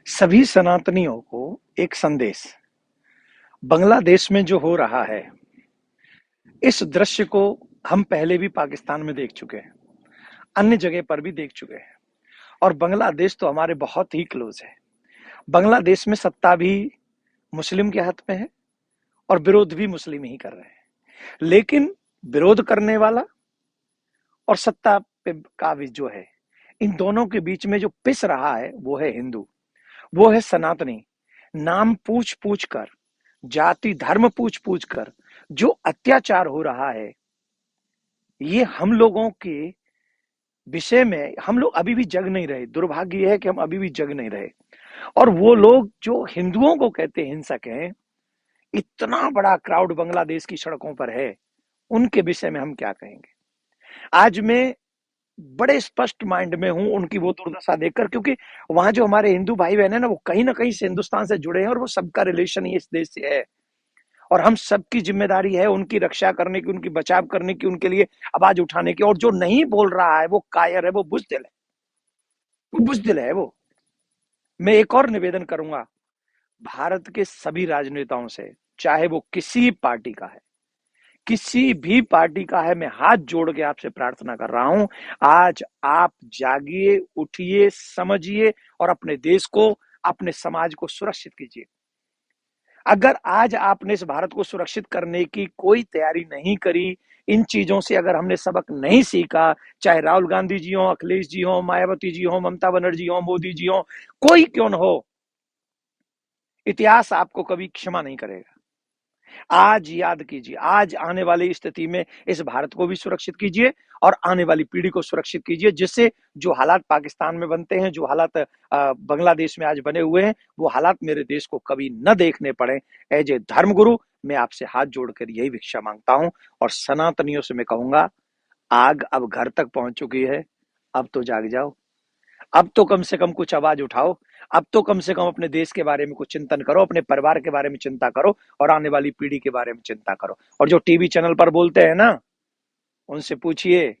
सभी सनातनियों को एक संदेश। बांग्लादेश में जो हो रहा है, इस दृश्य को हम पहले भी पाकिस्तान में देख चुके हैं, अन्य जगह पर भी देख चुके हैं। और बांग्लादेश तो हमारे बहुत ही क्लोज है। बांग्लादेश में सत्ता भी मुस्लिम के हाथ में है और विरोध भी मुस्लिम ही कर रहे हैं। लेकिन विरोध करने वाला और सत्ता पे काबिज जो है, इन दोनों के बीच में जो पिस रहा है वो है हिंदू, वो है सनातनी। नाम पूछ पूछ कर, जाति धर्म पूछ पूछ कर जो अत्याचार हो रहा है, ये हम लोगों के विषय में हम लोग अभी भी जग नहीं रहे। दुर्भाग्य यह है कि हम अभी भी जग नहीं रहे। और वो लोग जो हिंदुओं को कहते हैं हिंसक हैं, इतना बड़ा क्राउड बांग्लादेश की सड़कों पर है, उनके विषय में हम क्या कहेंगे। आज मैं बड़े स्पष्ट माइंड में हूं उनकी वो दुर्दशा देखकर, क्योंकि वहां जो हमारे हिंदू भाई बहन है ना, वो कहीं ना कहीं से हिंदुस्तान से जुड़े हैं और वो सबका रिलेशन ही इस देश से है। और हम सबकी जिम्मेदारी है उनकी रक्षा करने की, उनकी बचाव करने की, उनके लिए आवाज उठाने की। और जो नहीं बोल रहा है वो कायर है, वो बुज़दिल है, वो बुज़दिल है वो। मैं एक और निवेदन करूंगा भारत के सभी राजनेताओं से, चाहे वो किसी पार्टी का है, किसी भी पार्टी का है, मैं हाथ जोड़ के आपसे प्रार्थना कर रहा हूं, आज आप जागिए, उठिए, समझिए और अपने देश को, अपने समाज को सुरक्षित कीजिए। अगर आज आपने इस भारत को सुरक्षित करने की कोई तैयारी नहीं करी, इन चीजों से अगर हमने सबक नहीं सीखा, चाहे राहुल गांधी जी हो, अखिलेश जी हो, मायावती जी हो, ममता बनर्जी हो, मोदी जी हो, कोई क्यों न हो, इतिहास आपको कभी क्षमा नहीं करेगा। आज याद कीजिए, आज आने वाली स्थिति में इस भारत को भी सुरक्षित कीजिए और आने वाली पीढ़ी को सुरक्षित कीजिए, जिससे जो हालात पाकिस्तान में बनते हैं, जो हालात बांग्लादेश में आज बने हुए हैं, वो हालात मेरे देश को कभी न देखने पड़े। एज ए धर्मगुरु मैं आपसे हाथ जोड़कर यही भिक्षा मांगता हूं। और सनातनियों से मैं कहूंगा, आग अब घर तक पहुंच चुकी है, अब तो जाग जाओ, अब तो कम से कम कुछ आवाज उठाओ, अब तो कम से कम अपने देश के बारे में कुछ चिंतन करो, अपने परिवार के बारे में चिंता करो और आने वाली पीढ़ी के बारे में चिंता करो। और जो टीवी चैनल पर बोलते हैं ना, उनसे पूछिए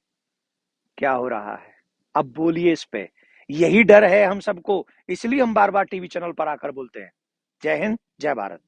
क्या हो रहा है, अब बोलिए इस पे। यही डर है हम सबको, इसलिए हम बार बार टीवी चैनल पर आकर बोलते हैं। जय हिंद, जय भारत।